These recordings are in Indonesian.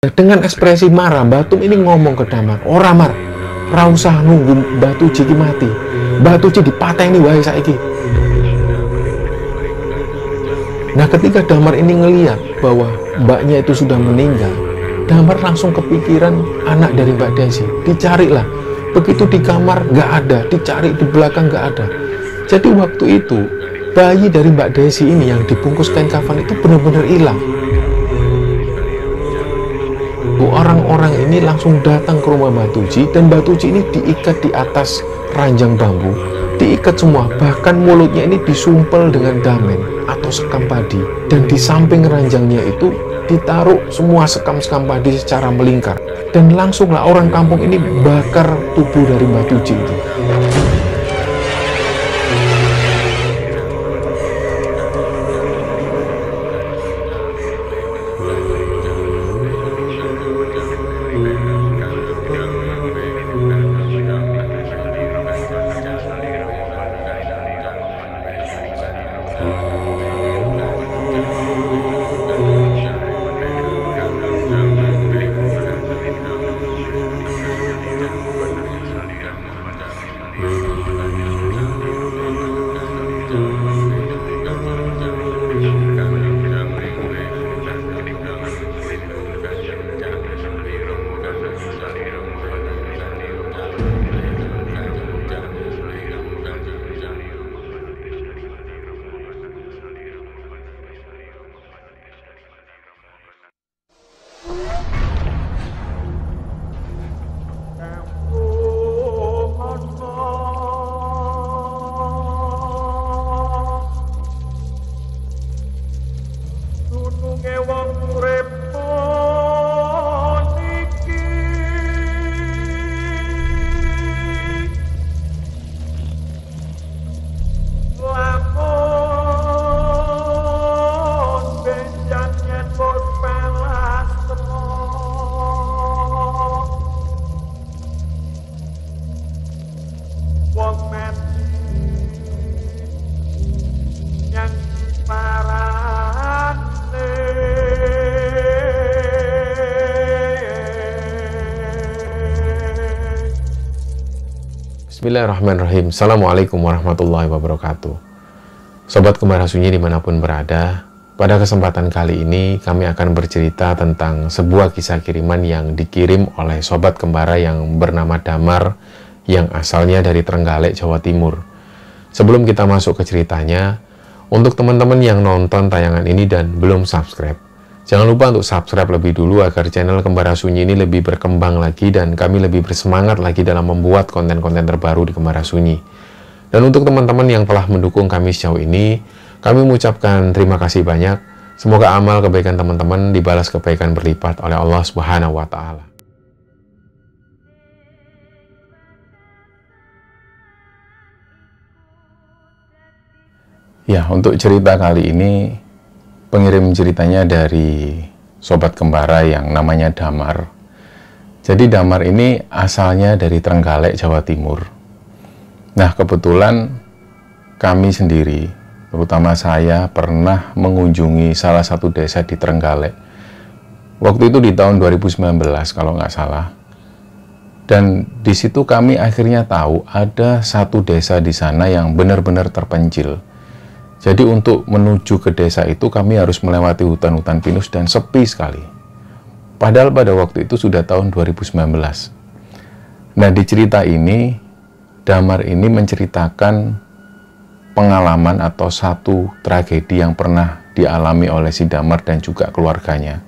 Dengan ekspresi marah, Mbah Tum ini ngomong ke Damar, "Ora Mar, ra usah nunggu Mbah Tuji ki mati. Mbah Tuji dipateni wae saiki." Nah, ketika Damar ini ngeliat bahwa mbaknya itu sudah meninggal, Damar langsung kepikiran anak dari Mbak Desi. Dicarilah. Begitu di kamar nggak ada, dicari di belakang nggak ada. Jadi waktu itu bayi dari Mbak Desi ini yang dibungkus kain kafan itu benar-benar hilang. Orang-orang ini langsung datang ke rumah Mbak Tuji, dan Mbak Tuji ini diikat di atas ranjang bambu, diikat semua, bahkan mulutnya ini disumpel dengan damen atau sekam padi, dan di samping ranjangnya itu ditaruh semua sekam-sekam padi secara melingkar, dan langsunglah orang kampung ini bakar tubuh dari Mbak Tuji itu. Bismillahirrahmanirrahim. Assalamualaikum warahmatullahi wabarakatuh. Sobat Kembara Sunyi dimanapun berada, pada kesempatan kali ini kami akan bercerita tentang sebuah kisah kiriman yang dikirim oleh Sobat Kembara yang bernama Damar, yang asalnya dari Trenggalek, Jawa Timur. Sebelum kita masuk ke ceritanya, untuk teman-teman yang nonton tayangan ini dan belum subscribe, jangan lupa untuk subscribe lebih dulu agar channel Kembara Sunyi ini lebih berkembang lagi dan kami lebih bersemangat lagi dalam membuat konten-konten terbaru di Kembara Sunyi. Dan untuk teman-teman yang telah mendukung kami sejauh ini, kami mengucapkan terima kasih banyak. Semoga amal kebaikan teman-teman dibalas kebaikan berlipat oleh Allah Subhanahu wa Ta'ala. Ya, untuk cerita kali ini, pengirim ceritanya dari Sobat Kembara yang namanya Damar. Jadi Damar ini asalnya dari Trenggalek, Jawa Timur. Nah, kebetulan kami sendiri, terutama saya, pernah mengunjungi salah satu desa di Trenggalek. Waktu itu di tahun 2019 kalau nggak salah. Dan di situ kami akhirnya tahu ada satu desa di sana yang benar-benar terpencil. Jadi untuk menuju ke desa itu kami harus melewati hutan-hutan pinus dan sepi sekali. Padahal pada waktu itu sudah tahun 2019. Nah, di cerita ini, Damar ini menceritakan pengalaman atau satu tragedi yang pernah dialami oleh si Damar dan juga keluarganya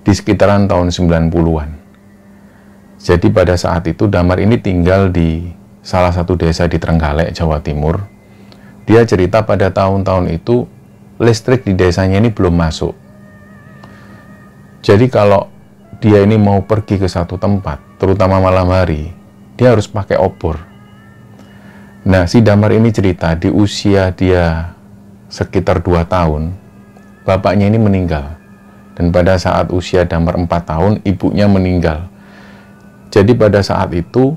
di sekitaran tahun 90-an. Jadi pada saat itu Damar ini tinggal di salah satu desa di Trenggalek, Jawa Timur. Dia cerita pada tahun-tahun itu listrik di desanya ini belum masuk. Jadi kalau dia ini mau pergi ke satu tempat, terutama malam hari, dia harus pakai obor. Nah, si Damar ini cerita di usia dia sekitar 2 tahun, bapaknya ini meninggal. Dan pada saat usia Damar 4 tahun, ibunya meninggal. Jadi pada saat itu,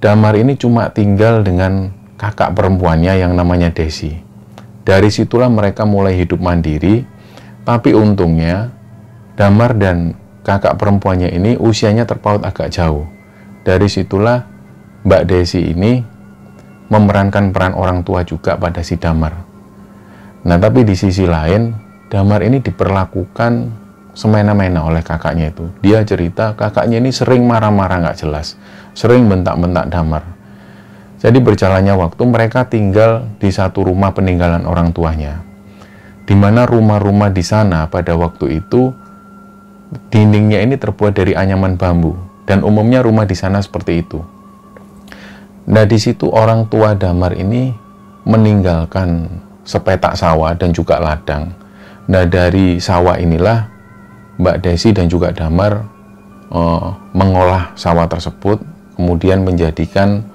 Damar ini cuma tinggal dengan kakak perempuannya yang namanya Desi. Dari situlah mereka mulai hidup mandiri, tapi untungnya Damar dan kakak perempuannya ini usianya terpaut agak jauh. Dari situlah Mbak Desi ini memerankan peran orang tua juga pada si Damar. Nah, tapi di sisi lain, Damar ini diperlakukan semena-mena oleh kakaknya itu. Dia cerita kakaknya ini sering marah-marah nggak jelas, sering bentak-bentak Damar. Jadi berjalannya waktu mereka tinggal di satu rumah peninggalan orang tuanya, di mana rumah-rumah di sana pada waktu itu dindingnya ini terbuat dari anyaman bambu, dan umumnya rumah di sana seperti itu. Nah, di situ orang tua Damar ini meninggalkan sepetak sawah dan juga ladang. Nah, dari sawah inilah Mbak Desi dan juga Damar mengolah sawah tersebut, kemudian menjadikan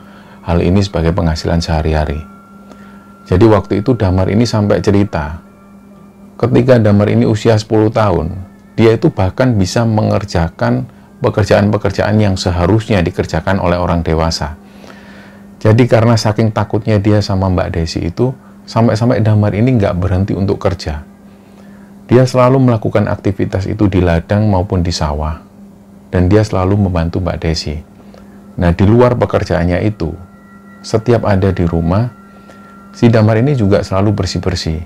hal ini sebagai penghasilan sehari-hari. Jadi waktu itu Damar ini sampai cerita, ketika Damar ini usia 10 tahun, dia itu bahkan bisa mengerjakan pekerjaan-pekerjaan yang seharusnya dikerjakan oleh orang dewasa. Jadi karena saking takutnya dia sama Mbak Desi itu, sampai-sampai Damar ini nggak berhenti untuk kerja. Dia selalu melakukan aktivitas itu di ladang maupun di sawah, dan dia selalu membantu Mbak Desi. Nah, di luar pekerjaannya itu, setiap ada di rumah, si Damar ini juga selalu bersih-bersih.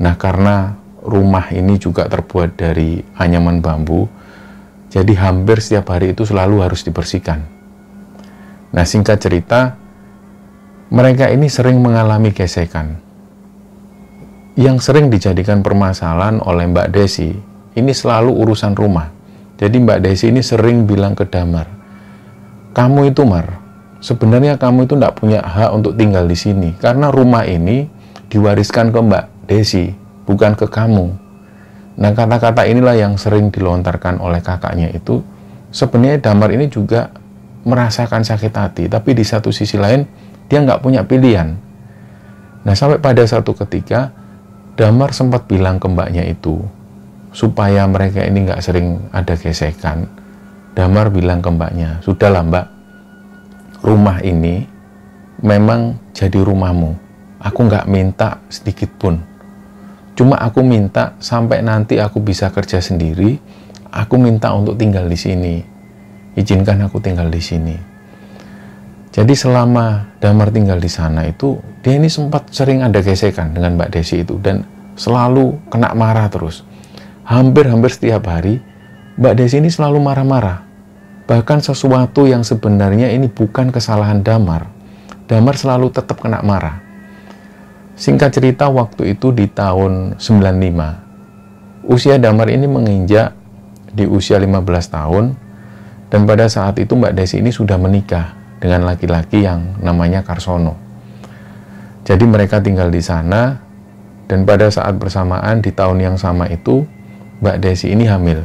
Nah, karena rumah ini juga terbuat dari anyaman bambu, jadi hampir setiap hari itu selalu harus dibersihkan. Nah, singkat cerita, mereka ini sering mengalami gesekan. Yang sering dijadikan permasalahan oleh Mbak Desi, ini selalu urusan rumah. Jadi Mbak Desi ini sering bilang ke Damar, kamu itu Mar, sebenarnya kamu itu tidak punya hak untuk tinggal di sini, karena rumah ini diwariskan ke Mbak Desi, bukan ke kamu. Nah, kata-kata inilah yang sering dilontarkan oleh kakaknya itu. Sebenarnya Damar ini juga merasakan sakit hati, tapi di satu sisi lain, dia nggak punya pilihan. Nah, sampai pada satu ketika, Damar sempat bilang ke mbaknya itu, supaya mereka ini nggak sering ada gesekan. Damar bilang ke mbaknya, sudahlah mbak, rumah ini memang jadi rumahmu. Aku nggak minta sedikit pun. Cuma aku minta sampai nanti aku bisa kerja sendiri, aku minta untuk tinggal di sini. Izinkan aku tinggal di sini. Jadi selama Damar tinggal di sana itu, dia ini sempat sering ada gesekan dengan Mbak Desi itu, dan selalu kena marah terus. Hampir-hampir setiap hari, Mbak Desi ini selalu marah-marah. Bahkan sesuatu yang sebenarnya ini bukan kesalahan Damar, Damar selalu tetap kena marah. Singkat cerita, waktu itu di tahun 95, usia Damar ini menginjak di usia 15 tahun, dan pada saat itu Mbak Desi ini sudah menikah dengan laki-laki yang namanya Karsono. Jadi mereka tinggal di sana, dan pada saat bersamaan di tahun yang sama itu Mbak Desi ini hamil.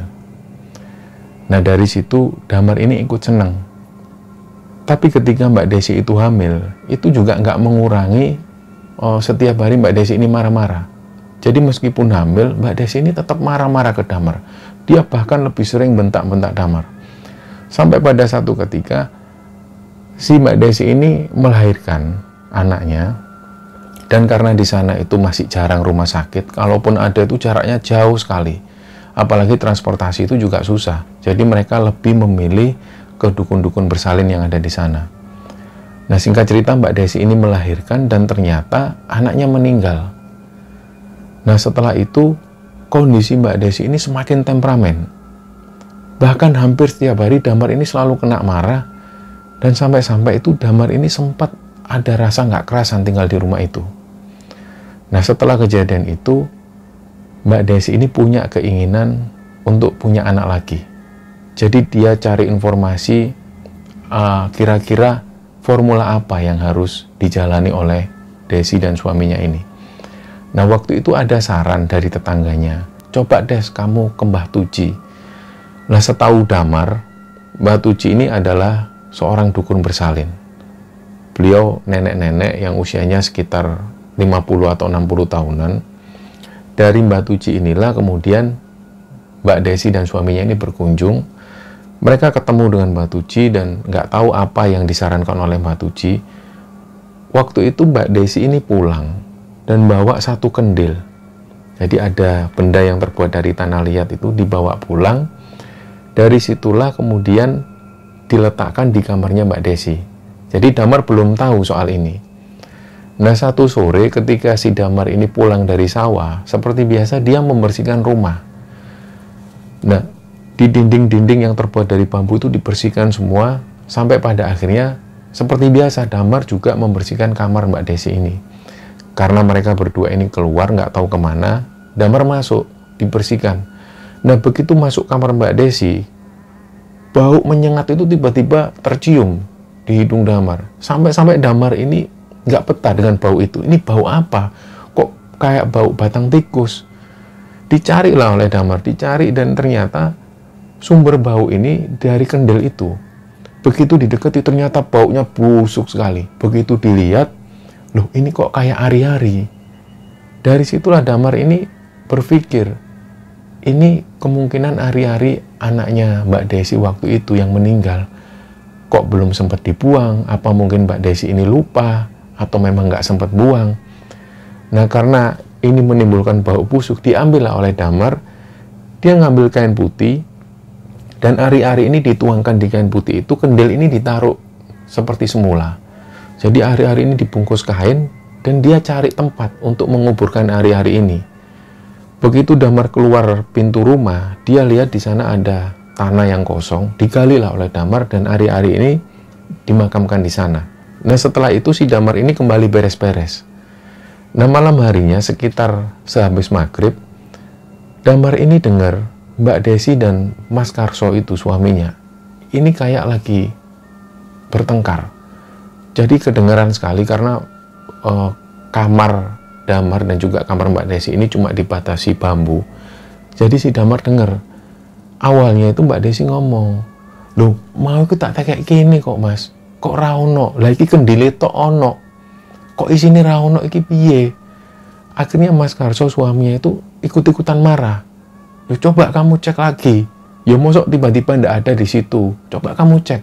Nah, dari situ Damar ini ikut senang. Tapi ketika Mbak Desi itu hamil, itu juga nggak mengurangi setiap hari Mbak Desi ini marah-marah. Jadi meskipun hamil, Mbak Desi ini tetap marah-marah ke Damar. Dia bahkan lebih sering bentak-bentak Damar. Sampai pada satu ketika, si Mbak Desi ini melahirkan anaknya, dan karena di sana itu masih jarang rumah sakit, kalaupun ada itu jaraknya jauh sekali, apalagi transportasi itu juga susah. Jadi mereka lebih memilih ke dukun-dukun bersalin yang ada di sana. Nah, singkat cerita, Mbak Desi ini melahirkan dan ternyata anaknya meninggal. Nah, setelah itu kondisi Mbak Desi ini semakin temperamen. Bahkan hampir setiap hari Damar ini selalu kena marah, dan sampai-sampai itu Damar ini sempat ada rasa nggak kerasan tinggal di rumah itu. Nah, setelah kejadian itu, Mbak Desi ini punya keinginan untuk punya anak lagi. Jadi dia cari informasi kira-kira formula apa yang harus dijalani oleh Desi dan suaminya ini. Nah, waktu itu ada saran dari tetangganya, coba Des, kamu ke Mbah Tuji. Nah, setahu Damar, Mbah Tuji ini adalah seorang dukun bersalin. Beliau nenek-nenek yang usianya sekitar 50 atau 60 tahunan. Dari Mbah Tuji inilah kemudian Mbak Desi dan suaminya ini berkunjung. Mereka ketemu dengan Mbah Tuji dan nggak tahu apa yang disarankan oleh Mbah Tuji. Waktu itu Mbak Desi ini pulang dan bawa satu kendil. Jadi ada benda yang terbuat dari tanah liat itu dibawa pulang. Dari situlah kemudian diletakkan di kamarnya Mbak Desi. Jadi Damar belum tahu soal ini. Nah, satu sore ketika si Damar ini pulang dari sawah, seperti biasa dia membersihkan rumah. Nah, di dinding-dinding yang terbuat dari bambu itu dibersihkan semua, sampai pada akhirnya seperti biasa Damar juga membersihkan kamar Mbak Desi ini. Karena mereka berdua ini keluar nggak tahu kemana, Damar masuk, dibersihkan. Nah, begitu masuk kamar Mbak Desi, bau menyengat itu tiba-tiba tercium di hidung Damar. Sampai-sampai Damar ini nggak betah dengan bau itu. Ini bau apa? Kok kayak bau batang tikus? Dicarilah oleh Damar, dicari, dan ternyata sumber bau ini dari kendel itu. Begitu didekati ternyata baunya busuk sekali. Begitu dilihat, loh ini kok kayak ari-ari. Dari situlah Damar ini berpikir, ini kemungkinan ari-ari anaknya Mbak Desi waktu itu yang meninggal. Kok belum sempat dibuang? Apa mungkin Mbak Desi ini lupa? Atau memang nggak sempat buang? Nah, karena ini menimbulkan bau busuk, diambillah oleh Damar. Dia ngambil kain putih, dan ari-ari ini dituangkan di kain putih itu, kendil ini ditaruh seperti semula. Jadi ari-ari ini dibungkus kain, dan dia cari tempat untuk menguburkan ari-ari ini. Begitu Damar keluar pintu rumah, dia lihat di sana ada tanah yang kosong, digalilah oleh Damar, dan ari-ari ini dimakamkan di sana. Nah, setelah itu si Damar ini kembali beres-beres. Nah, malam harinya sekitar sehabis maghrib, Damar ini dengar Mbak Desi dan Mas Karso itu suaminya ini kayak lagi bertengkar. Jadi kedengaran sekali karena kamar Damar dan juga kamar Mbak Desi ini cuma dibatasi bambu. Jadi si Damar dengar. Awalnya itu Mbak Desi ngomong, "Loh, mau aku tak kayak gini kok, Mas. Kok ra ono? Lah iki kendile tok ono. Kok isine ra ono iki piye?" Akhirnya Mas Karso suaminya itu ikut-ikutan marah. "Ya coba kamu cek lagi. Ya mosok tiba-tiba ndak ada di situ. Coba kamu cek."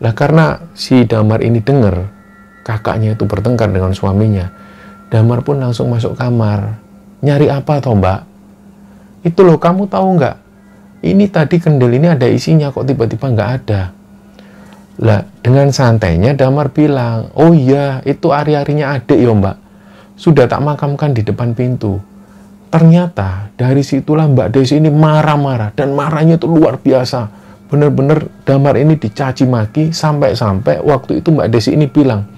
Lah karena si Damar ini dengar kakaknya itu bertengkar dengan suaminya, Damar pun langsung masuk kamar. "Nyari apa toh, Mbak?" "Itu loh, kamu tahu nggak? Ini tadi kendil ini ada isinya, kok tiba-tiba nggak ada." Lah, dengan santainya Damar bilang, "Oh iya, itu ari-arinya adik ya Mbak. Sudah tak makamkan di depan pintu." Ternyata dari situlah Mbak Desi ini marah-marah, dan marahnya itu luar biasa. Bener-bener Damar ini dicaci maki, sampai-sampai waktu itu Mbak Desi ini bilang,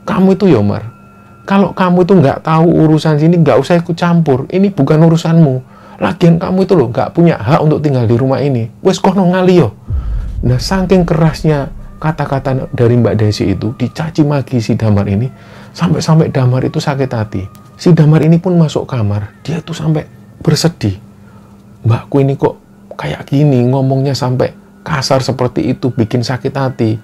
"Kamu itu ya Mar, kalau kamu itu nggak tahu urusan sini, nggak usah ikut campur. Ini bukan urusanmu. Lagian kamu itu loh nggak punya hak untuk tinggal di rumah ini. Wes kono ngali yo." Nah, saking kerasnya kata-kata dari Mbak Desi itu, dicaci maki si Damar ini, sampai-sampai Damar itu sakit hati. Si Damar ini pun masuk kamar, dia tuh sampai bersedih. "Mbakku ini kok kayak gini, ngomongnya sampai kasar seperti itu, bikin sakit hati."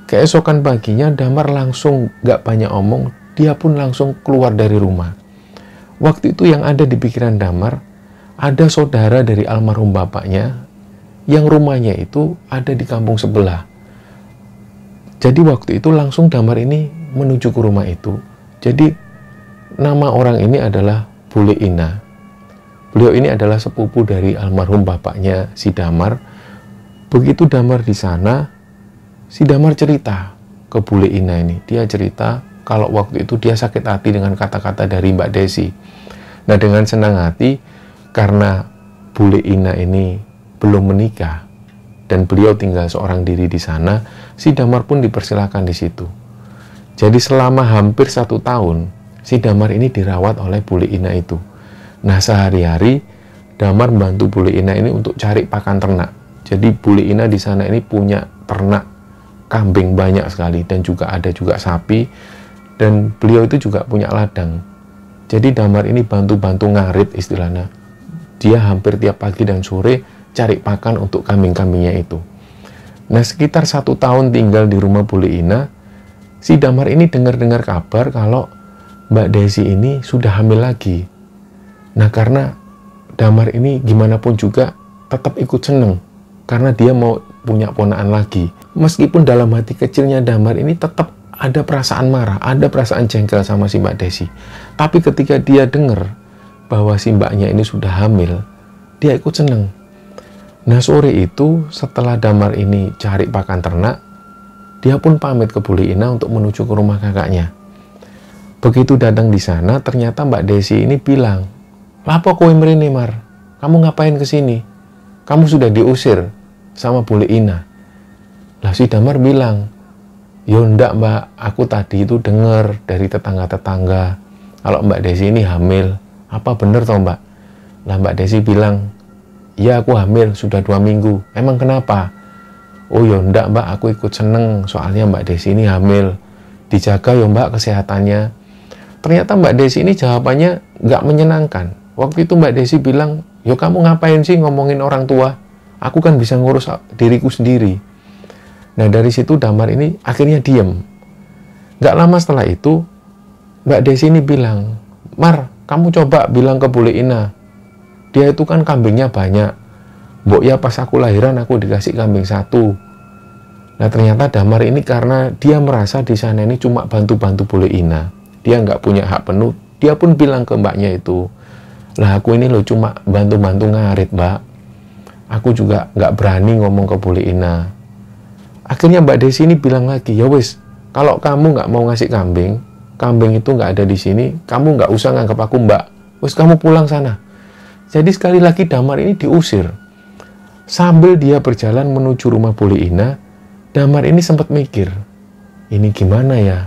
Keesokan paginya Damar langsung gak banyak omong, dia pun langsung keluar dari rumah. Waktu itu yang ada di pikiran Damar, ada saudara dari almarhum bapaknya yang rumahnya itu ada di kampung sebelah. Jadi waktu itu langsung Damar ini menuju ke rumah itu. Jadi nama orang ini adalah Bule Ina. Beliau ini adalah sepupu dari almarhum bapaknya si Damar. Begitu Damar di sana, si Damar cerita ke Bule Ina ini. Dia cerita kalau waktu itu dia sakit hati dengan kata-kata dari Mbak Desi. Nah, dengan senang hati karena Bule Ina ini belum menikah dan beliau tinggal seorang diri di sana, si Damar pun dipersilakan di situ. Jadi selama hampir 1 tahun, si Damar ini dirawat oleh Bule Ina itu. Nah, sehari-hari Damar membantu Bule Ina ini untuk cari pakan ternak. Jadi Bule Ina di sana ini punya ternak kambing banyak sekali, dan juga ada juga sapi, dan beliau itu juga punya ladang. Jadi Damar ini bantu-bantu ngarit istilahnya. Dia hampir tiap pagi dan sore cari pakan untuk kambing-kambingnya itu. Nah, sekitar 1 tahun tinggal di rumah Bule Ina, si Damar ini dengar-dengar kabar kalau Mbak Desi ini sudah hamil lagi. Nah, karena Damar ini gimana pun juga tetap ikut seneng, karena dia mau punya ponakan lagi. Meskipun dalam hati kecilnya Damar ini tetap ada perasaan marah, ada perasaan jengkel sama si Mbak Desi. Tapi ketika dia dengar bahwa si mbaknya ini sudah hamil, dia ikut seneng. Nah sore itu setelah Damar ini cari pakan ternak, dia pun pamit ke Bule Ina untuk menuju ke rumah kakaknya. Begitu datang di sana, ternyata Mbak Desi ini bilang, "Lapo kowe mrene, Mar? Kamu ngapain ke sini? Kamu sudah diusir sama Bule Ina." Lah si Damar bilang, "Yo ndak Mbak, aku tadi itu dengar dari tetangga-tetangga kalau Mbak Desi ini hamil. Apa bener toh Mbak?" Lah Mbak Desi bilang, "Ya aku hamil sudah 2 minggu. Emang kenapa?" "Oh ya ndak Mbak, aku ikut seneng soalnya Mbak Desi ini hamil. Dijaga ya Mbak kesehatannya." Ternyata Mbak Desi ini jawabannya nggak menyenangkan. Waktu itu Mbak Desi bilang, "Yo kamu ngapain sih ngomongin orang tua? Aku kan bisa ngurus diriku sendiri." Nah dari situ Damar ini akhirnya diem. Nggak lama setelah itu Mbak Desi ini bilang, "Mar, kamu coba bilang ke Bule Ina. Dia itu kan kambingnya banyak. Mbok ya pas aku lahiran aku dikasih kambing 1. Nah ternyata Damar ini karena dia merasa di sana ini cuma bantu-bantu Bule Ina. Dia nggak punya hak penuh. Dia pun bilang ke mbaknya itu, "Lah aku ini loh cuma bantu-bantu ngarit Mbak. Aku juga nggak berani ngomong ke Bule Ina." Akhirnya Mbak Desi ini bilang lagi, "Ya wis, kalau kamu nggak mau ngasih kambing, kambing itu nggak ada di sini, kamu nggak usah nganggap aku Mbak. Wis kamu pulang sana." Jadi sekali lagi Damar ini diusir. Sambil dia berjalan menuju rumah Bule Ina, Damar ini sempat mikir, ini gimana ya?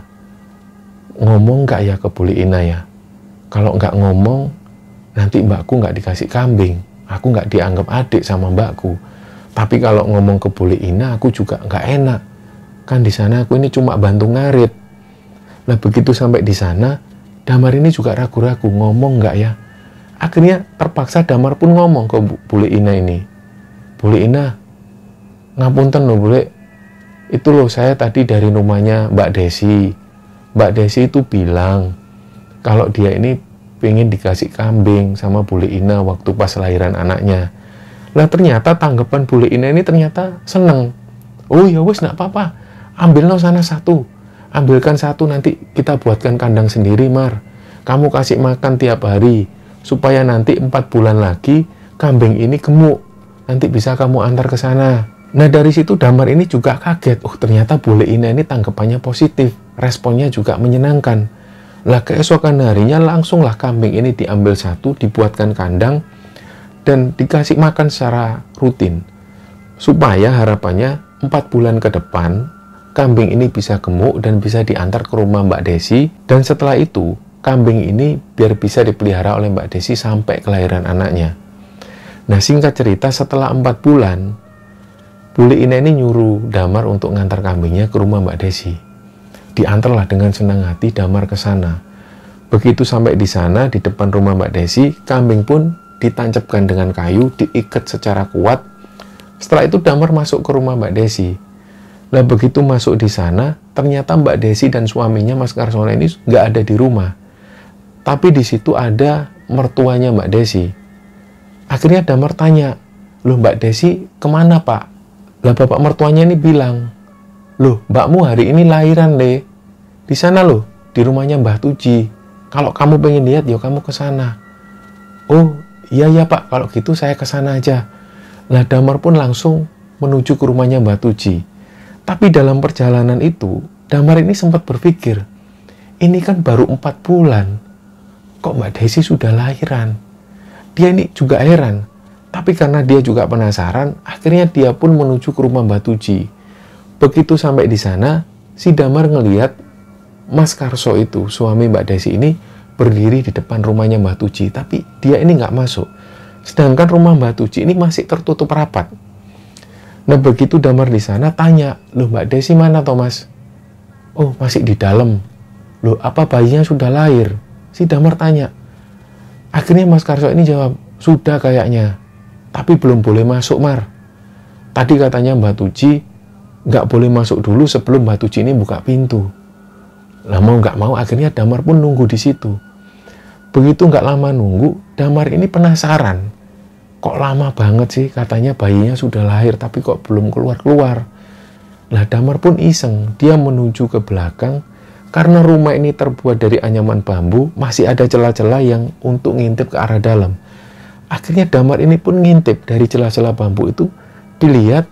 Ngomong nggak ya ke Bule Ina ya? Kalau nggak ngomong, nanti mbakku nggak dikasih kambing. Aku nggak dianggap adik sama mbakku. Tapi kalau ngomong ke Bule Ina, aku juga nggak enak. Kan di sana aku ini cuma bantu ngarit. Nah begitu sampai di sana, Damar ini juga ragu-ragu ngomong nggak ya? Akhirnya terpaksa Damar pun ngomong ke Bule Ina ini. "Bule Ina, ngapunten loh Bule. Itu loh saya tadi dari rumahnya Mbak Desi. Mbak Desi itu bilang kalau dia ini pengen dikasih kambing sama Bule Ina waktu pas lahiran anaknya." Lah ternyata tanggapan Bule Ina ini ternyata seneng. "Oh ya wis nggak apa-apa. Ambil no sana 1. Ambilkan 1 nanti kita buatkan kandang sendiri Mar. Kamu kasih makan tiap hari. Supaya nanti 4 bulan lagi kambing ini gemuk. Nanti bisa kamu antar ke sana." Nah dari situ Damar ini juga kaget. Oh ternyata Bule Ina ini tanggapannya positif. Responnya juga menyenangkan. Lah keesokan harinya langsunglah kambing ini diambil 1, dibuatkan kandang, dan dikasih makan secara rutin. Supaya harapannya 4 bulan ke depan, kambing ini bisa gemuk dan bisa diantar ke rumah Mbak Desi. Dan setelah itu, kambing ini biar bisa dipelihara oleh Mbak Desi sampai kelahiran anaknya. Nah singkat cerita setelah 4 bulan, Bule Ina ini nyuruh Damar untuk ngantar kambingnya ke rumah Mbak Desi. Diantarlah dengan senang hati Damar ke sana. Begitu sampai di sana, di depan rumah Mbak Desi, kambing pun ditancapkan dengan kayu, diikat secara kuat. Setelah itu Damar masuk ke rumah Mbak Desi. Nah begitu masuk di sana, ternyata Mbak Desi dan suaminya Mas Karsono ini nggak ada di rumah. Tapi di situ ada mertuanya Mbak Desi. Akhirnya Damar tanya, "Loh Mbak Desi kemana Pak?" Lah bapak mertuanya ini bilang, "Loh mbakmu hari ini lahiran Le. Di sana loh, di rumahnya Mbah Tuji. Kalau kamu pengen lihat ya kamu ke sana." "Oh iya ya Pak, kalau gitu saya ke sana aja." Lah Damar pun langsung menuju ke rumahnya Mbah Tuji. Tapi dalam perjalanan itu, Damar ini sempat berpikir, ini kan baru 4 bulan. Kok Mbak Desi sudah lahiran? Dia ini juga heran. Tapi karena dia juga penasaran, akhirnya dia pun menuju ke rumah Mbah Tuji. Begitu sampai di sana, si Damar ngelihat Mas Karso itu, suami Mbak Desi ini, berdiri di depan rumahnya Mbah Tuji. Tapi dia ini nggak masuk. Sedangkan rumah Mbah Tuji ini masih tertutup rapat. Nah begitu Damar di sana tanya, "Loh Mbak Desi mana Thomas?" "Oh masih di dalam." "Loh apa bayinya sudah lahir?" Si Damar tanya. Akhirnya Mas Karso ini jawab, "Sudah kayaknya. Tapi belum boleh masuk Mar. Tadi katanya Mbak Tuji nggak boleh masuk dulu sebelum Mbak Tuji ini buka pintu." Lah mau nggak mau akhirnya Damar pun nunggu di situ. Begitu nggak lama nunggu, Damar ini penasaran. Kok lama banget sih, katanya bayinya sudah lahir tapi kok belum keluar-keluar. Lah Damar pun iseng, dia menuju ke belakang. Karena rumah ini terbuat dari anyaman bambu, masih ada celah-celah yang untuk ngintip ke arah dalam. Akhirnya Damar ini pun ngintip dari celah-celah bambu itu, dilihat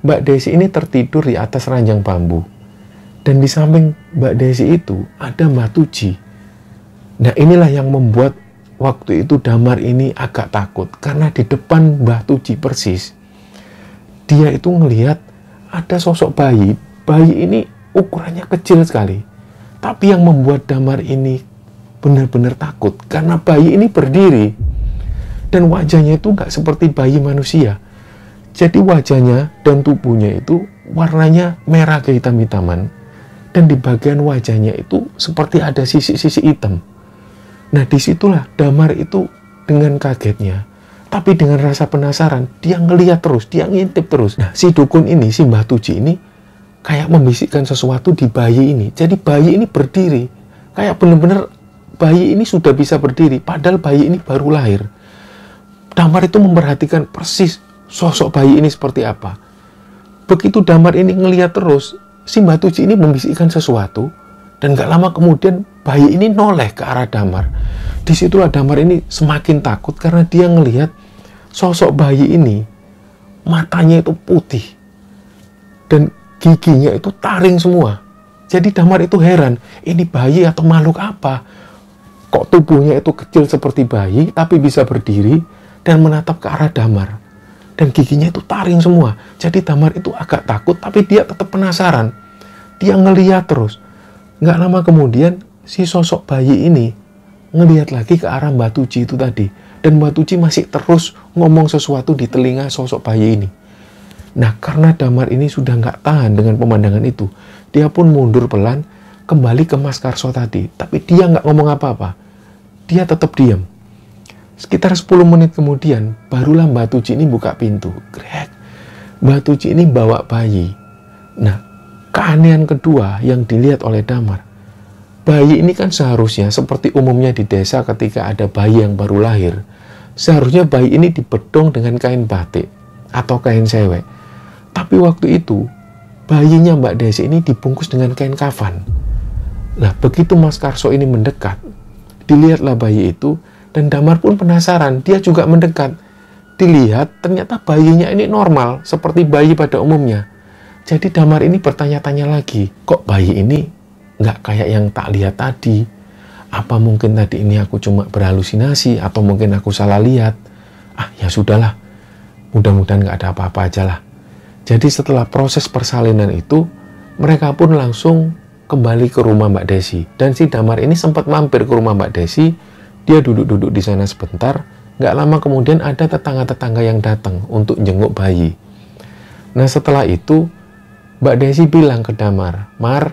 Mbak Desi ini tertidur di atas ranjang bambu. Dan di samping Mbak Desi itu ada Mbak Tuji. Nah, inilah yang membuat waktu itu Damar ini agak takut. Karena di depan Mbak Tuji persis, dia itu ngelihat ada sosok bayi. Bayi ini ukurannya kecil sekali. Tapi yang membuat Damar ini benar-benar takut, karena bayi ini berdiri. Dan wajahnya itu nggak seperti bayi manusia. Jadi wajahnya dan tubuhnya itu warnanya merah kehitam-hitaman. Dan di bagian wajahnya itu seperti ada sisi-sisi hitam. Nah, disitulah Damar itu dengan kagetnya, tapi dengan rasa penasaran, dia ngeliat terus, dia ngintip terus. Nah, si dukun ini, si Mbah Tuji ini, kayak membisikkan sesuatu di bayi ini. Jadi bayi ini berdiri, kayak bener-bener bayi ini sudah bisa berdiri, padahal bayi ini baru lahir. Damar itu memperhatikan persis sosok bayi ini seperti apa. Begitu Damar ini ngeliat terus, si Mbah Tuji ini membisikkan sesuatu, dan gak lama kemudian bayi ini noleh ke arah Damar. Disitulah Damar ini semakin takut karena dia ngelihat sosok bayi ini, matanya itu putih, dan giginya itu taring semua. Jadi Damar itu heran, ini bayi atau makhluk apa? Kok tubuhnya itu kecil seperti bayi, tapi bisa berdiri dan menatap ke arah Damar. Dan giginya itu taring semua. Jadi Damar itu agak takut, tapi dia tetap penasaran. Dia ngeliat terus. Nggak lama kemudian, si sosok bayi ini ngeliat lagi ke arah Mbak Tuji itu tadi. Dan Mbak Tuji masih terus ngomong sesuatu di telinga sosok bayi ini. Nah, karena Damar ini sudah nggak tahan dengan pemandangan itu, dia pun mundur pelan, kembali ke Mas Karso tadi. Tapi dia nggak ngomong apa-apa. Dia tetap diam. Sekitar 10 menit kemudian, barulah Mbak Tuji ini buka pintu. Grek. Mbak Tuji ini bawa bayi. Nah, keanehan kedua yang dilihat oleh Damar, bayi ini kan seharusnya seperti umumnya di desa ketika ada bayi yang baru lahir, seharusnya bayi ini dibedong dengan kain batik atau kain sewek. Tapi waktu itu, bayinya Mbak Desi ini dibungkus dengan kain kafan. Nah, begitu Mas Karso ini mendekat, dilihatlah bayi itu, dan Damar pun penasaran, dia juga mendekat. Dilihat, ternyata bayinya ini normal, seperti bayi pada umumnya. Jadi Damar ini bertanya-tanya lagi, kok bayi ini nggak kayak yang tak lihat tadi? Apa mungkin tadi ini aku cuma berhalusinasi, atau mungkin aku salah lihat? Ah, ya sudahlah, mudah-mudahan nggak ada apa-apa aja lah. Jadi setelah proses persalinan itu, mereka pun langsung kembali ke rumah Mbak Desi. Dan si Damar ini sempat mampir ke rumah Mbak Desi, dia duduk-duduk di sana sebentar, nggak lama kemudian ada tetangga-tetangga yang datang untuk jenguk bayi. Nah, setelah itu, Mbak Desi bilang ke Damar, Mar,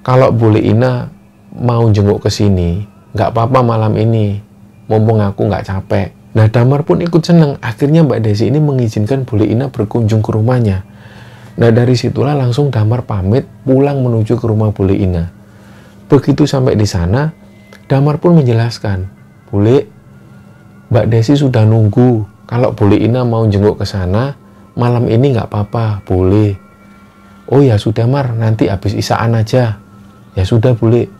kalau Bu Ina mau jenguk ke sini, nggak apa-apa malam ini, mumpung aku nggak capek. Nah, Damar pun ikut senang. Akhirnya Mbak Desi ini mengizinkan Bu Ina berkunjung ke rumahnya. Nah, dari situlah langsung Damar pamit pulang menuju ke rumah Bu Ina. Begitu sampai di sana, Damar pun menjelaskan, Bule, Mbak Desi sudah nunggu. Kalau Bu Ina mau jenguk ke sana, malam ini nggak apa-apa, boleh. Oh ya sudah Mar, nanti habis isaan aja. Ya sudah Bule.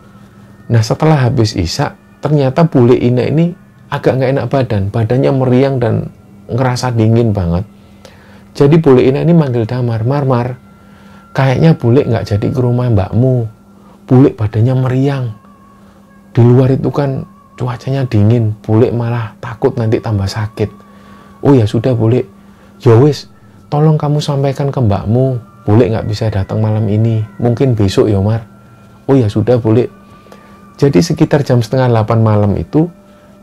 Nah, setelah habis isak, ternyata Bule Ina ini agak nggak enak badan. Badannya meriang dan ngerasa dingin banget. Jadi Bule Ina ini manggil Damar, Mar, kayaknya Bule nggak jadi ke rumah mbakmu. Bule badannya meriang. Di luar itu kan cuacanya dingin, Bule malah takut nanti tambah sakit. Oh ya sudah Bule, ya wis, tolong kamu sampaikan ke mbakmu, Bule nggak bisa datang malam ini, mungkin besok ya Mar. Oh ya sudah Bule. Jadi sekitar jam setengah 8 malam itu,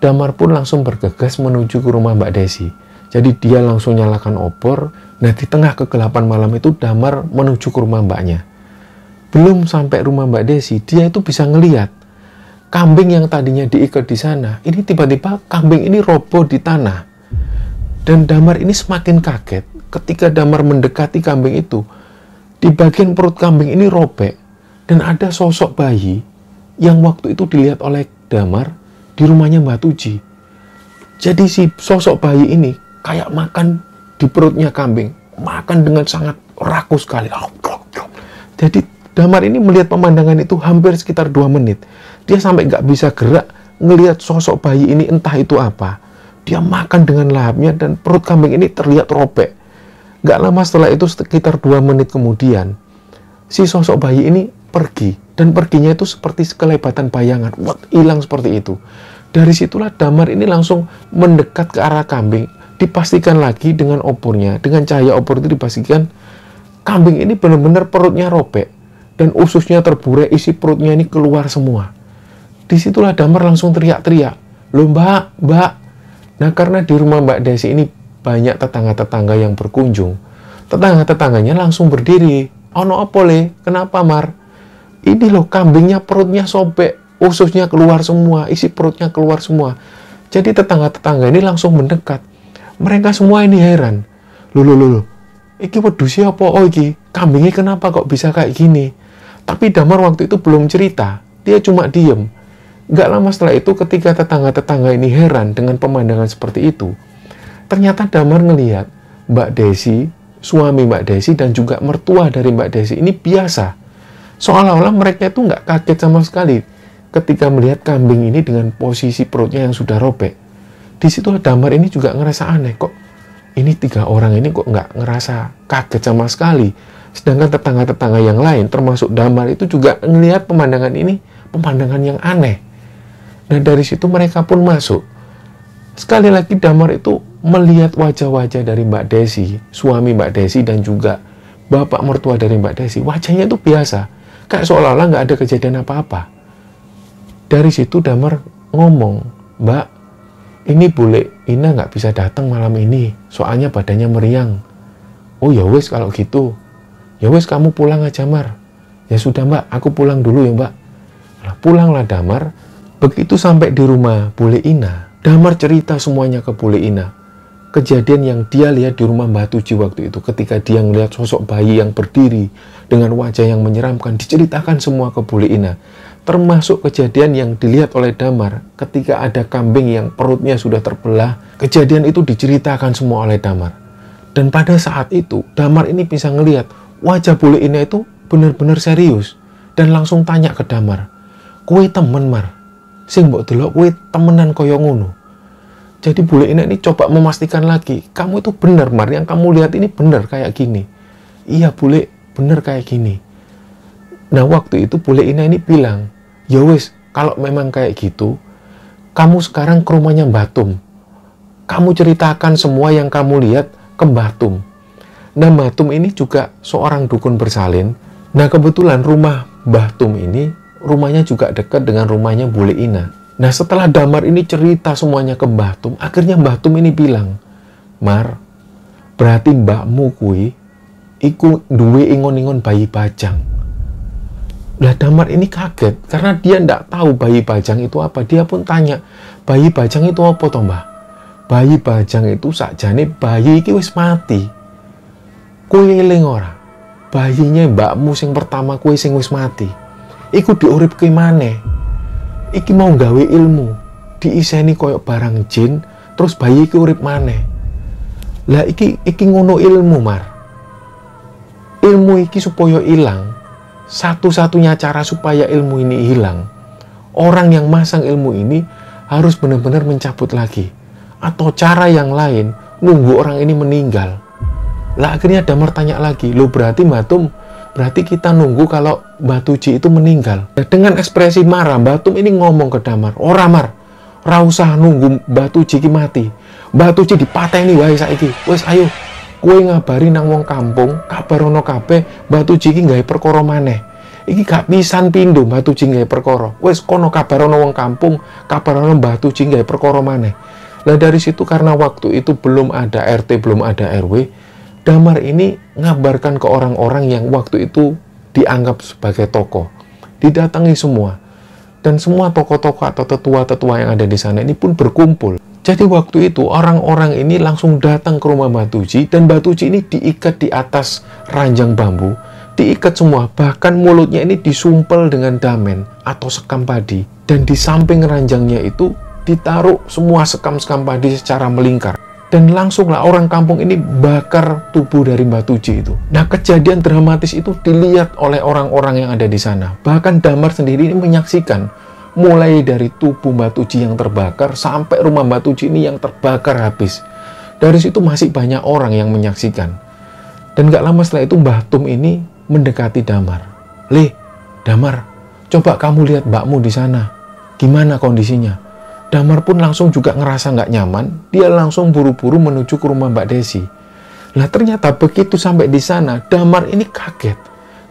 Damar pun langsung bergegas menuju ke rumah Mbak Desi. Jadi dia langsung nyalakan obor. Nah, di tengah kegelapan malam itu Damar menuju ke rumah mbaknya. Belum sampai rumah Mbak Desi, dia itu bisa ngelihat kambing yang tadinya diikat di sana, ini tiba-tiba kambing ini roboh di tanah. Dan Damar ini semakin kaget ketika Damar mendekati kambing itu. Di bagian perut kambing ini robek, dan ada sosok bayi yang waktu itu dilihat oleh Damar di rumahnya Mbak Tuji. Jadi si sosok bayi ini kayak makan di perutnya kambing, makan dengan sangat rakus sekali. Jadi Damar ini melihat pemandangan itu hampir sekitar 2 menit. Dia sampai nggak bisa gerak ngelihat sosok bayi ini, entah itu apa. Dia makan dengan lahapnya dan perut kambing ini terlihat robek. Gak lama setelah itu, sekitar 2 menit kemudian, si sosok bayi ini pergi. Dan perginya itu seperti sekelebatan bayangan. Hilang seperti itu. Dari situlah Damar ini langsung mendekat ke arah kambing. Dipastikan lagi dengan opornya, dengan cahaya opor itu dipastikan kambing ini benar-benar perutnya robek. Dan ususnya terburai, isi perutnya ini keluar semua. Disitulah Damar langsung teriak-teriak. Loh mbak, mbak. Nah karena di rumah Mbak Desi ini banyak tetangga-tetangga yang berkunjung. Tetangga-tetangganya langsung berdiri. Ono apa le? Kenapa Mar? Ini loh kambingnya perutnya sobek. Ususnya keluar semua, isi perutnya keluar semua. Jadi tetangga-tetangga ini langsung mendekat. Mereka semua ini heran. Loh. Iki wedhus apa? Oh iki, kambingnya kenapa kok bisa kayak gini? Tapi Damar waktu itu belum cerita. Dia cuma diem. Gak lama setelah itu ketika tetangga-tetangga ini heran dengan pemandangan seperti itu, ternyata Damar ngelihat Mbak Desi, suami Mbak Desi dan juga mertua dari Mbak Desi ini biasa. Seolah-olah mereka itu nggak kaget sama sekali ketika melihat kambing ini dengan posisi perutnya yang sudah robek. Di situ Damar ini juga ngerasa aneh, kok ini 3 orang ini kok nggak ngerasa kaget sama sekali. Sedangkan tetangga-tetangga yang lain termasuk Damar itu juga ngelihat pemandangan ini, pemandangan yang aneh. Dan dari situ mereka pun masuk. Sekali lagi Damar itu melihat wajah-wajah dari Mbak Desi, suami Mbak Desi dan juga bapak mertua dari Mbak Desi. Wajahnya itu biasa, kayak seolah-olah nggak ada kejadian apa-apa. Dari situ Damar ngomong, Mbak, ini Bule Ina nggak bisa datang malam ini, soalnya badannya meriang. Oh ya wes kalau gitu, ya wes kamu pulang aja Mar. Ya sudah Mbak, aku pulang dulu ya Mbak. Nah, pulanglah Damar. Begitu sampai di rumah Bule Ina, Damar cerita semuanya ke Bule Ina. Kejadian yang dia lihat di rumah Mbah Tuji waktu itu, ketika dia melihat sosok bayi yang berdiri dengan wajah yang menyeramkan, diceritakan semua ke Bule Ina. Termasuk kejadian yang dilihat oleh Damar ketika ada kambing yang perutnya sudah terbelah. Kejadian itu diceritakan semua oleh Damar. Dan pada saat itu, Damar ini bisa ngelihat wajah Bule Ina itu benar-benar serius. Dan langsung tanya ke Damar, "Kowe temen Mar? Sing mbok delok kowe temenan kaya ngono?" Jadi Bule Ina ini coba memastikan lagi, "Kamu itu benar Mar, yang kamu lihat ini benar kayak gini?" "Iya Bule, benar kayak gini." Nah waktu itu Bule Ina ini bilang, "Ya wes, kalau memang kayak gitu, kamu sekarang ke rumahnya Mbah Tum. Kamu ceritakan semua yang kamu lihat ke Mbah Tum." Nah Mbah Tum ini juga seorang dukun bersalin. Nah kebetulan rumah Mbah Tum ini rumahnya juga dekat dengan rumahnya Bule Ina. Nah setelah Damar ini cerita semuanya ke Mbah Tum, akhirnya Mbah Tum ini bilang, "Mar, berarti mbakmu kui iku duwe ingon-ingon bayi bajang." Lah Damar ini kaget karena dia ndak tahu bayi bajang itu apa. Dia pun tanya, "Bayi bajang itu apa toh Mbah?" "Bayi bajang itu sakjane bayi iki wis mati. Kowe eling ora? Bayinya mbakmu sing pertama kowe sing wis mati. Iku diuripke maneh. Iki mau gawe ilmu, diiseni koyok barang jin, terus bayi iki urip maneh. Lah iki ngono ilmu Mar. Ilmu iki supaya hilang. Satu-satunya cara supaya ilmu ini hilang, orang yang masang ilmu ini harus benar-benar mencabut lagi. Atau cara yang lain, nunggu orang ini meninggal." Lah akhirnya Damar tanya lagi, "Loh berarti Mbah Tum, berarti kita nunggu kalau Mbah Tuji itu meninggal?" Nah, dengan ekspresi marah, Mbah Tum ini ngomong ke Damar, "Ora Mar, ora usah nunggu Mbah Tuji ki mati. Mbah Tuji dipateni wae saiki. Wes ayo, kowe ngabari nang wong kampung, kabarono kabeh Mbah Tuji ki gawe perkara maneh. Iki gak pisan pindho Mbah Tuji gawe perkara. Wes kono kabarono wong kampung, kabarono Mbah Tuji gawe perkara maneh." Lah dari situ karena waktu itu belum ada RT, belum ada RW, Damar ini ngabarkan ke orang-orang yang waktu itu dianggap sebagai tokoh. Didatangi semua. Dan semua tokoh-tokoh atau tetua-tetua yang ada di sana ini pun berkumpul. Jadi waktu itu orang-orang ini langsung datang ke rumah Mbah Tuji. Dan Mbah Tuji ini diikat di atas ranjang bambu. Diikat semua. Bahkan mulutnya ini disumpel dengan damen atau sekam padi. Dan di samping ranjangnya itu ditaruh semua sekam-sekam padi secara melingkar. Dan langsunglah orang kampung ini bakar tubuh dari Mbah Tuji itu. Nah kejadian dramatis itu dilihat oleh orang-orang yang ada di sana. Bahkan Damar sendiri ini menyaksikan Mulai dari tubuh Mbak Tuji yang terbakar sampai rumah Mbak Tuji ini yang terbakar habis. Dari situ masih banyak orang yang menyaksikan. Dan gak lama setelah itu Mbah Tum ini mendekati Damar. "Le, Damar, coba kamu lihat mbakmu di sana. Gimana kondisinya?" Damar pun langsung juga ngerasa nggak nyaman. Dia langsung buru-buru menuju ke rumah Mbak Desi. Nah ternyata begitu sampai di sana, Damar ini kaget.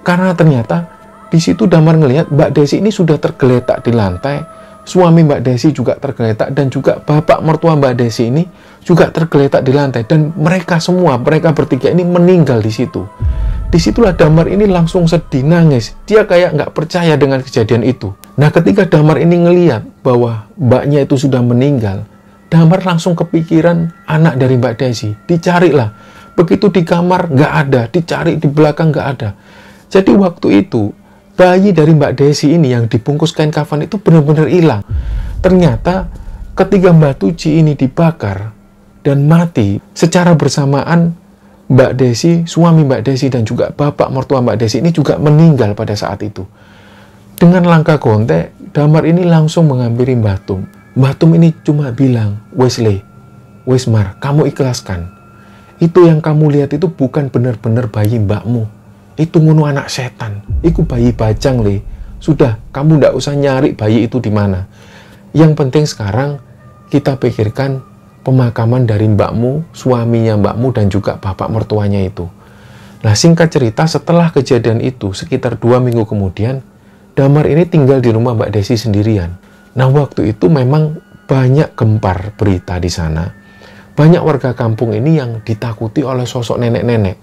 Karena ternyata di situ Damar ngelihat Mbak Desi ini sudah tergeletak di lantai. Suami Mbak Desi juga tergeletak dan juga bapak mertua Mbak Desi ini juga tergeletak di lantai. Dan mereka semua, mereka bertiga ini meninggal di situ. Disitulah Damar ini langsung sedih, nangis. Dia kayak nggak percaya dengan kejadian itu. Nah ketika Damar ini ngelihat bahwa mbaknya itu sudah meninggal, Damar langsung kepikiran anak dari Mbak Desi. Dicarilah. Begitu di kamar nggak ada, dicari di belakang nggak ada. Jadi waktu itu bayi dari Mbak Desi ini yang dibungkus kain kafan itu benar-benar hilang. Ternyata ketika Mbak Tuji ini dibakar dan mati, secara bersamaan Mbak Desi, suami Mbak Desi dan juga bapak mertua Mbak Desi ini juga meninggal pada saat itu. Dengan langkah gontek, Damar ini langsung menghampiri Mbah Tum. Mbah Tum ini cuma bilang, "Wes Le, wes Mar, kamu ikhlaskan. Itu yang kamu lihat itu bukan benar-benar bayi mbakmu. Itu ngono anak setan. Itu bayi bajang Le. Sudah, kamu ndak usah nyari bayi itu di mana. Yang penting sekarang kita pikirkan pemakaman dari mbakmu, suaminya mbakmu dan juga bapak mertuanya itu." Nah singkat cerita setelah kejadian itu sekitar 2 minggu kemudian, Damar ini tinggal di rumah Mbak Desi sendirian. Nah waktu itu memang banyak gempar berita di sana. Banyak warga kampung ini yang ditakuti oleh sosok nenek-nenek.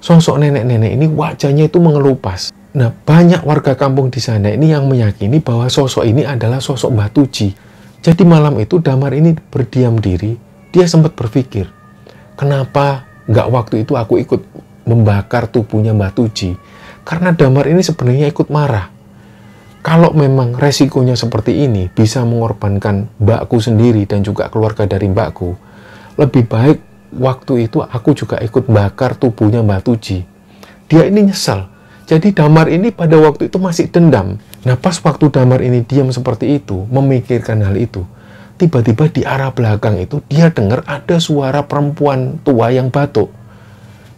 Sosok nenek-nenek ini wajahnya itu mengelupas. Nah banyak warga kampung di sana ini yang meyakini bahwa sosok ini adalah sosok Mbah Tuji. Jadi malam itu Damar ini berdiam diri. Dia sempat berpikir, kenapa nggak waktu itu aku ikut membakar tubuhnya Mbah Tuji? Karena Damar ini sebenarnya ikut marah. Kalau memang resikonya seperti ini, bisa mengorbankan mbakku sendiri dan juga keluarga dari mbakku, lebih baik waktu itu aku juga ikut bakar tubuhnya Mbah Tuji. Dia ini nyesal. Jadi Damar ini pada waktu itu masih dendam. Nah pas waktu Damar ini diam seperti itu, memikirkan hal itu, tiba-tiba di arah belakang itu dia dengar ada suara perempuan tua yang batuk.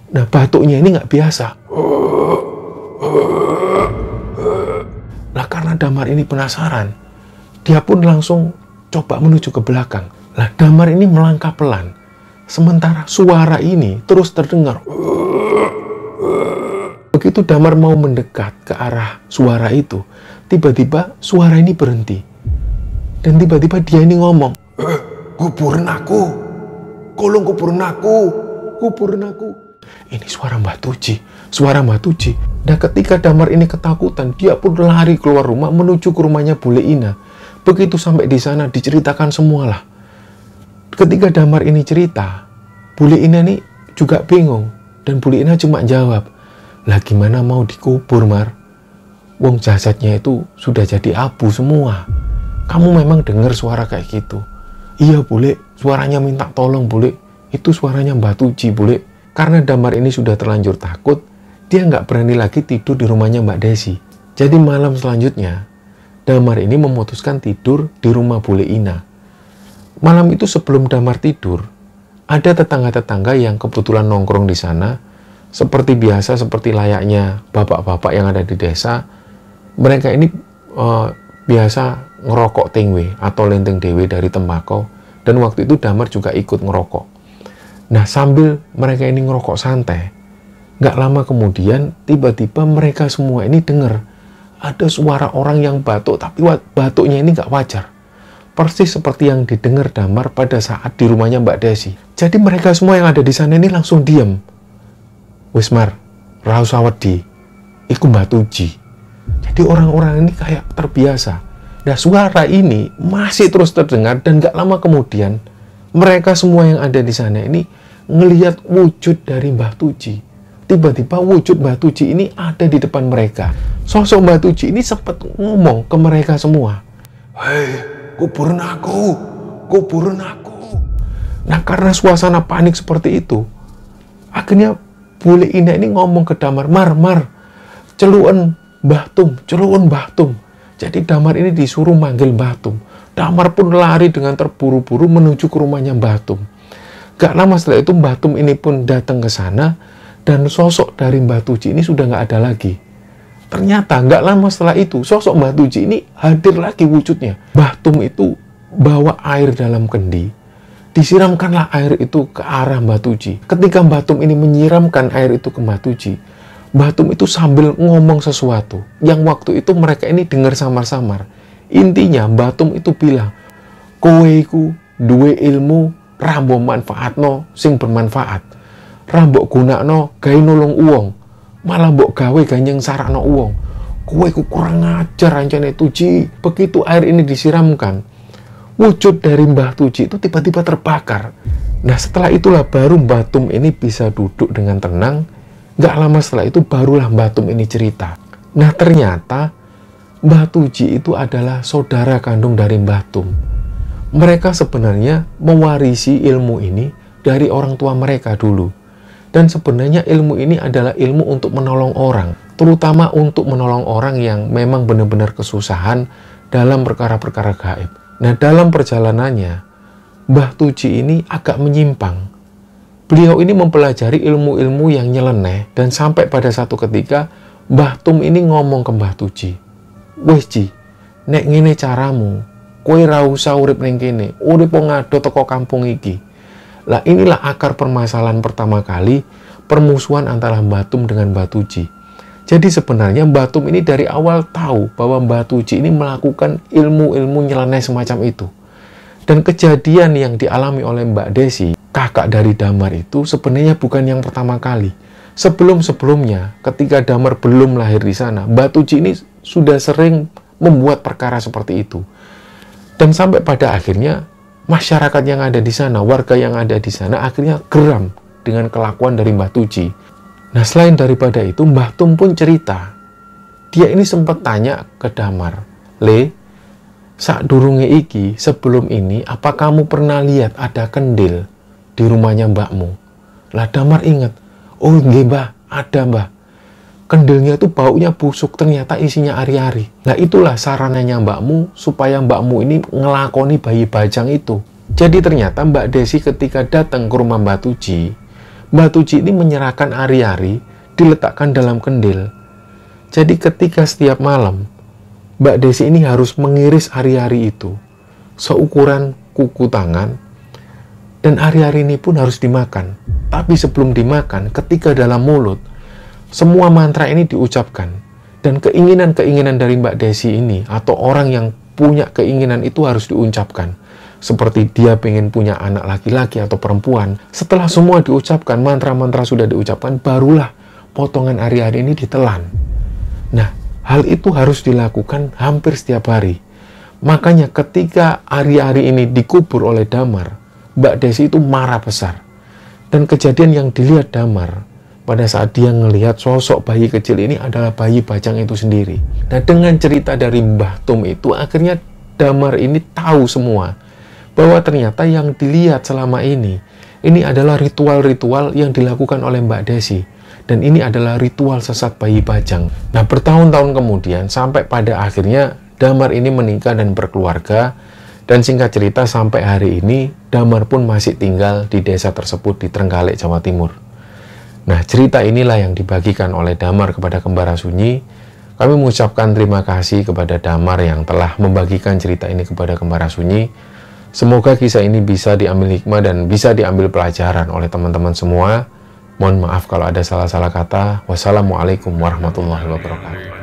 Nah batuknya ini nggak biasa. Nah karena Damar ini penasaran, dia pun langsung coba menuju ke belakang. Nah Damar ini melangkah pelan. Sementara suara ini terus terdengar. Begitu Damar mau mendekat ke arah suara itu, tiba-tiba suara ini berhenti. Dan tiba-tiba dia ini ngomong, "Kuburin aku, kolong kuburin aku, kuburin aku." Ini suara Mbah Tuji, suara Mbah Tuji. Dan ketika Damar ini ketakutan, dia pun lari keluar rumah menuju ke rumahnya Bule Ina. Begitu sampai di sana diceritakan semualah. Ketika Damar ini cerita, Bule Ina ini juga bingung. Dan Bule Ina cuma jawab, "Lah gimana mau dikubur Mar? Wong jasadnya itu sudah jadi abu semua. Kamu memang dengar suara kayak gitu?" "Iya Bule, suaranya minta tolong Bule. Itu suaranya Mbah Tuji Bule." Karena Damar ini sudah terlanjur takut, dia nggak berani lagi tidur di rumahnya Mbak Desi. Jadi malam selanjutnya, Damar ini memutuskan tidur di rumah Bule Ina. Malam itu sebelum Damar tidur, ada tetangga-tetangga yang kebetulan nongkrong di sana. Seperti biasa, seperti layaknya bapak-bapak yang ada di desa, mereka ini biasa ngerokok tingwe atau lenteng dewe dari tembakau. Dan waktu itu Damar juga ikut ngerokok. Nah sambil mereka ini ngerokok santai, nggak lama kemudian tiba-tiba mereka semua ini dengar ada suara orang yang batuk, tapi batuknya ini nggak wajar. Persis seperti yang didengar Damar pada saat di rumahnya Mbak Desi. Jadi mereka semua yang ada di sana ini langsung diam. "Wis Mar, ra usah wedi, iku Mbah Tuji." Jadi orang-orang ini kayak terbiasa. Nah suara ini masih terus terdengar dan nggak lama kemudian mereka semua yang ada di sana ini ngelihat wujud dari Mbah Tuji. Tiba-tiba wujud Mbah Tuji ini ada di depan mereka. Sosok Mbah Tuji ini sempat ngomong ke mereka semua, "Hei, kuburin aku, kuburin aku." Nah karena suasana panik seperti itu, akhirnya Bule Ina ini ngomong ke Damar, Mar, celuan Mbah Tum, celuan Mbah Tum." Jadi Damar ini disuruh manggil Mbah Tum. Damar pun lari dengan terburu-buru menuju ke rumahnya Mbah Tum. Gak lama setelah itu Mbah Tum ini pun datang ke sana, dan sosok dari Mbah Tuji ini sudah nggak ada lagi. Ternyata nggak lama setelah itu sosok Mbah Tuji ini hadir lagi wujudnya. Mbah Tum itu bawa air dalam kendi, disiramkanlah air itu ke arah Mbah Tuji. Ketika Mbah Tum ini menyiramkan air itu ke Mbah Tuji, Mbah Tum itu sambil ngomong sesuatu yang waktu itu mereka ini dengar samar-samar. Intinya Mbah Tum itu bilang, kowe iku duwe ilmu rambo manfaatno sing bermanfaat. Rambok gunakno gawe nolong uwong, malah mbok gawe ganyeng sarakno uwong. Kowe iku kurang ajar ancane Tuji. Begitu air ini disiramkan, wujud dari Mbah Tuji itu tiba-tiba terbakar. Nah setelah itulah baru Mbah Tum ini bisa duduk dengan tenang. Gak lama setelah itu barulah Mbah Tum ini cerita. Nah ternyata Mbah Tuji itu adalah saudara kandung dari Mbah Tum. Mereka sebenarnya mewarisi ilmu ini dari orang tua mereka dulu. Dan sebenarnya ilmu ini adalah ilmu untuk menolong orang. Terutama untuk menolong orang yang memang benar-benar kesusahan dalam perkara-perkara gaib. Nah dalam perjalanannya, Mbah Tuji ini agak menyimpang. Beliau ini mempelajari ilmu-ilmu yang nyeleneh. Dan sampai pada satu ketika, Mbah Tum ini ngomong ke Mbah Tuji, "Wes Ji, nek ngene caramu, kowe ra usah urip ning kene, urip ngado teko kampung iki." Lah inilah akar permasalahan pertama kali permusuhan antara Mbah Tum dengan Mbah Tuji. Jadi sebenarnya Mbah Tum ini dari awal tahu bahwa Mbah Tuji ini melakukan ilmu-ilmu nyeleneh semacam itu. Dan kejadian yang dialami oleh Mbak Desi, kakak dari Damar itu sebenarnya bukan yang pertama kali. Sebelum-sebelumnya, ketika Damar belum lahir di sana, Mbah Tuji ini sudah sering membuat perkara seperti itu. Dan sampai pada akhirnya, masyarakat yang ada di sana, warga yang ada di sana, akhirnya geram dengan kelakuan dari Mbah Tuji. Nah, selain daripada itu, Mbah Tum pun cerita. Dia ini sempat tanya ke Damar, "Le, sak durunge iki, sebelum ini, apa kamu pernah lihat ada kendil di rumahnya mbakmu?" Lah Damar ingat, "Oh nggih Mbah, ada Mbah. Kendilnya itu baunya busuk, ternyata isinya ari-ari." Nah itulah sarananya mbakmu supaya mbakmu ini ngelakoni bayi bajang itu. Jadi ternyata Mbak Desi ketika datang ke rumah Mbak Tuji ini menyerahkan ari-ari diletakkan dalam kendil. Jadi ketika setiap malam Mbak Desi ini harus mengiris ari-ari itu seukuran kuku tangan, dan ari-ari ini pun harus dimakan. Tapi sebelum dimakan, ketika dalam mulut, semua mantra ini diucapkan. Dan keinginan-keinginan dari Mbak Desi ini, atau orang yang punya keinginan itu harus diucapkan. Seperti dia pengen punya anak laki-laki atau perempuan. Setelah semua diucapkan, mantra-mantra sudah diucapkan, barulah potongan ari-ari ini ditelan. Nah, hal itu harus dilakukan hampir setiap hari. Makanya ketika ari-ari ini dikubur oleh Damar, Mbak Desi itu marah besar. Dan kejadian yang dilihat Damar, pada saat dia melihat sosok bayi kecil ini adalah bayi bajang itu sendiri. Nah, dengan cerita dari Mbah Tum itu, akhirnya Damar ini tahu semua bahwa ternyata yang dilihat selama ini adalah ritual-ritual yang dilakukan oleh Mbak Desi. Dan ini adalah ritual sesat bayi bajang. Nah, bertahun-tahun kemudian, sampai pada akhirnya Damar ini menikah dan berkeluarga. Dan singkat cerita, sampai hari ini, Damar pun masih tinggal di desa tersebut di Trenggalek, Jawa Timur. Nah, cerita inilah yang dibagikan oleh Damar kepada Kembara Sunyi. Kami mengucapkan terima kasih kepada Damar yang telah membagikan cerita ini kepada Kembara Sunyi. Semoga kisah ini bisa diambil hikmah dan bisa diambil pelajaran oleh teman-teman semua. Mohon maaf kalau ada salah-salah kata. Wassalamualaikum warahmatullahi wabarakatuh.